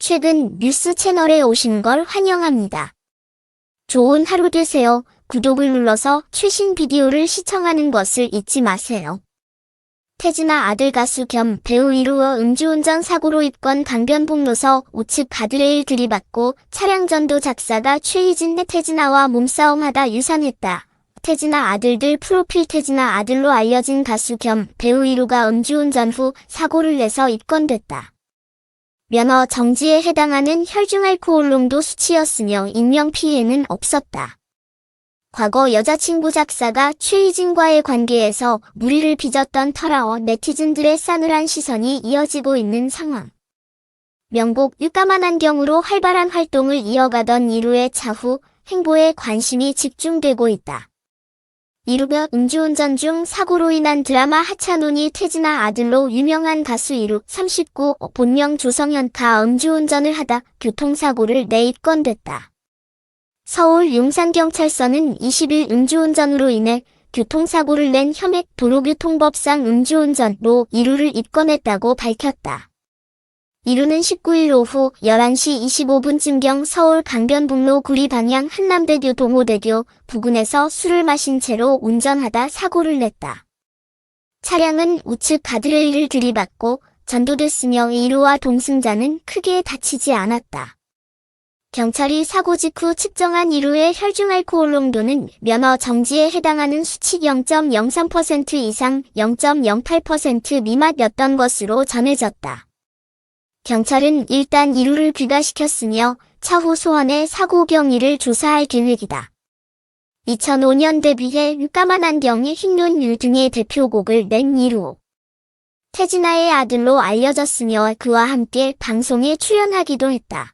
최근 뉴스 채널에 오신 걸 환영합니다. 좋은 하루 되세요. 구독을 눌러서 최신 비디오를 시청하는 것을 잊지 마세요. 태진아 아들 가수 겸 배우 이루어 음주운전 사고로 입건 강변북로서 우측 가드레일 들이받고 차량 전도 작사가 최희진 내 태진아와 몸싸움하다 유산했다. 태진아 아들들 프로필 태진아 아들로 알려진 가수 겸 배우 이루가 음주운전 후 사고를 내서 입건됐다. 면허 정지에 해당하는 혈중 알코올 농도 수치였으며 인명피해는 없었다. 과거 여자친구 작사가 최희진과의 관계에서 물의를 빚었던 터라워 네티즌들의 싸늘한 시선이 이어지고 있는 상황. 명곡 유까만 안경으로 활발한 활동을 이어가던 이루의 차후 행보에 관심이 집중되고 있다. 이루가 음주운전 중 사고로 인한 드라마 하차논이 태진아 아들로 유명한 가수 이루 39 본명 조성현가 음주운전을 하다 교통사고를 내 입건됐다. 서울 용산경찰서는 20일 음주운전으로 인해 교통사고를 낸 혐의 도로교통법상 음주운전로 이루를 입건했다고 밝혔다. 이루는 19일 오후 11시 25분쯤경 서울 강변북로 구리 방향 한남대교 동호대교 부근에서 술을 마신 채로 운전하다 사고를 냈다. 차량은 우측 가드레일을 들이받고 전도됐으며 이루와 동승자는 크게 다치지 않았다. 경찰이 사고 직후 측정한 이루의 혈중 알코올 농도는 면허 정지에 해당하는 수치 0.03% 이상 0.08% 미만이었던 것으로 전해졌다. 경찰은 일단 이루를 귀가시켰으며 차후 소환해 사고 경위를 조사할 계획이다. 2005년 데뷔해 유까만 안경의 흰눈 등의 대표곡을 낸 이루. 태진아의 아들로 알려졌으며 그와 함께 방송에 출연하기도 했다.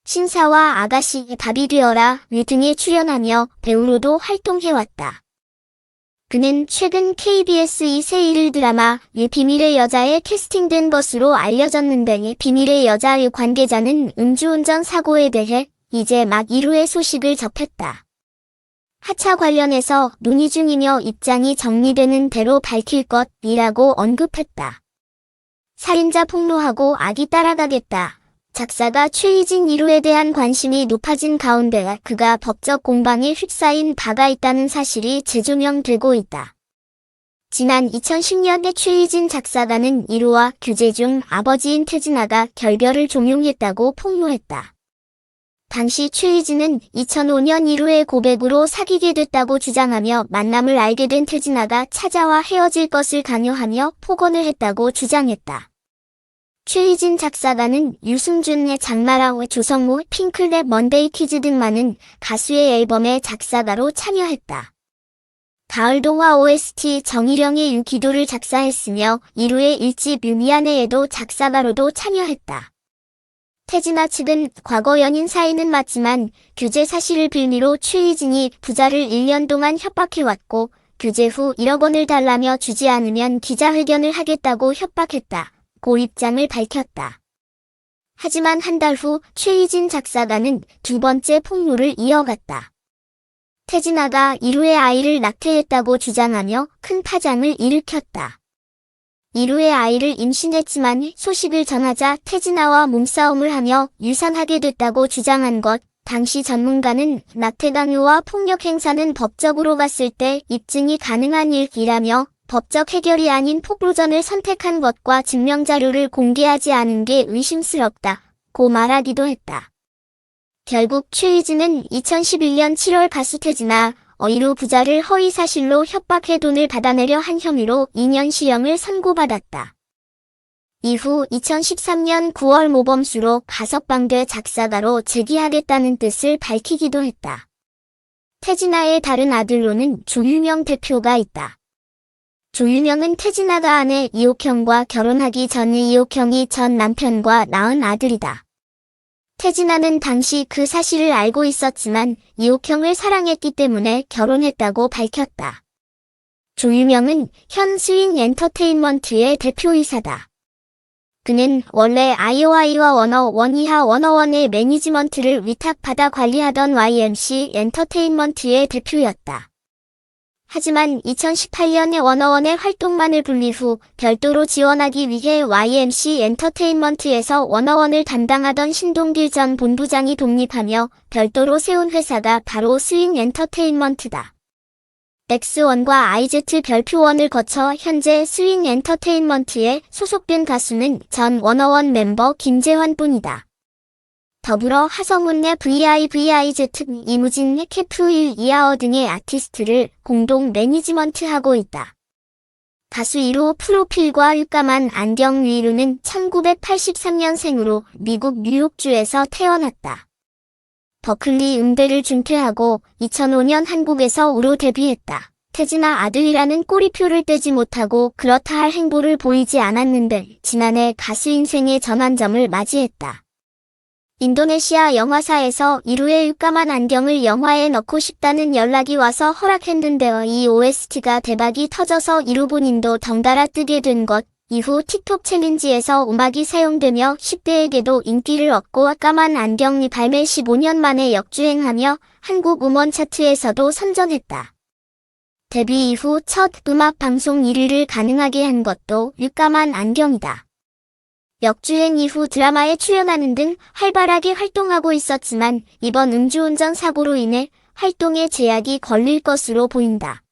신사와 아가씨 밥이 되어라 등에 출연하며 배우로도 활동해왔다. 그는 최근 KBS 이세일 드라마 비밀의 여자에 캐스팅된 것으로 알려졌는데 비밀의 여자의 관계자는 음주운전 사고에 대해 이제 막 이루의 소식을 접했다. 하차 관련해서 논의 중이며 입장이 정리되는 대로 밝힐 것이라고 언급했다. 살인자 폭로하고 아기 따라가겠다. 작사가 최희진 이루에 대한 관심이 높아진 가운데 그가 법적 공방에 휩싸인 바가 있다는 사실이 재조명되고 있다. 지난 2010년에 최희진 작사가는 이루와 교제 중 아버지인 태진아가 결별을 종용했다고 폭로했다. 당시 최희진은 2005년 이루의 고백으로 사귀게 됐다고 주장하며 만남을 알게 된 태진아가 찾아와 헤어질 것을 강요하며 폭언을 했다고 주장했다. 최희진 작사가는 유승준의 장마라와 조성모, 핑클의 먼데이 키즈 등 많은 가수의 앨범에 작사가로 참여했다. 가을동화 OST 정일영의 유기도를 작사했으며 이루의 1집 미안해에도 작사가로도 참여했다. 태진아 측은 과거 연인 사이는 맞지만 교제 사실을 빌미로 최희진이 부자를 1년 동안 협박해왔고 교제 후 1억 원을 달라며 주지 않으면 기자회견을 하겠다고 협박했다. 고 입장을 밝혔다. 하지만 한 달 후 최희진 작사가는 두 번째 폭로를 이어갔다. 태진아가 이루의 아이를 낙태했다고 주장하며 큰 파장을 일으켰다. 이루의 아이를 임신했지만 소식을 전하자 태진아와 몸싸움을 하며 유산하게 됐다고 주장한 것. 당시 전문가는 낙태 강요와 폭력 행사는 법적으로 봤을 때 입증이 가능한 일이라며 법적 해결이 아닌 폭로전을 선택한 것과 증명자료를 공개하지 않은 게 의심스럽다고 말하기도 했다. 결국 최희진은 2011년 7월 가수 태진아, 이루 부자를 허위사실로 협박해 돈을 받아내려 한 혐의로 2년 실형을 선고받았다. 이후 2013년 9월 모범수로 가석방돼 작사가로 재기하겠다는 뜻을 밝히기도 했다. 태진아의 다른 아들로는 조유명 대표가 있다. 조유명은 태진아가 아내 이옥형과 결혼하기 전에 이옥형이 전 남편과 낳은 아들이다. 태진아는 당시 그 사실을 알고 있었지만 이옥형을 사랑했기 때문에 결혼했다고 밝혔다. 조유명은 현 스윙 엔터테인먼트의 대표이사다. 그는 원래 아이오아이와 워너원이하 워너원의 매니지먼트를 위탁받아 관리하던 YMC 엔터테인먼트의 대표였다. 하지만 2018년에 워너원의 활동만을 분리 후 별도로 지원하기 위해 YMC 엔터테인먼트에서 워너원을 담당하던 신동길 전 본부장이 독립하며 별도로 세운 회사가 바로 스윙 엔터테인먼트다. X1과 IZ 별표원을 거쳐 현재 스윙 엔터테인먼트에 소속된 가수는 전 워너원 멤버 김재환뿐이다. 더불어 하성운 내 VIVIZ, 이무진, 캐프일, 이하어 등의 아티스트를 공동 매니지먼트하고 있다. 가수 1호 프로필과 육감한 안경 위루는 1983년생으로 미국 뉴욕주에서 태어났다. 버클리 음대를 중퇴하고 2005년 한국에서 우로 데뷔했다. 태진아 아들이라는 꼬리표를 떼지 못하고 그렇다 할 행보를 보이지 않았는데 지난해 가수 인생의 전환점을 맞이했다. 인도네시아 영화사에서 이루의 육감한 안경을 영화에 넣고 싶다는 연락이 와서 허락했는데요. 이 OST가 대박이 터져서 이루 본인도 덩달아 뜨게 된 것. 이후 틱톡 챌린지에서 음악이 사용되며 10대에게도 인기를 얻고 까만 안경이 발매 15년 만에 역주행하며 한국 음원 차트에서도 선전했다. 데뷔 이후 첫 음악 방송 1위를 가능하게 한 것도 육감한 안경이다. 역주행 이후 드라마에 출연하는 등 활발하게 활동하고 있었지만 이번 음주운전 사고로 인해 활동에 제약이 걸릴 것으로 보인다.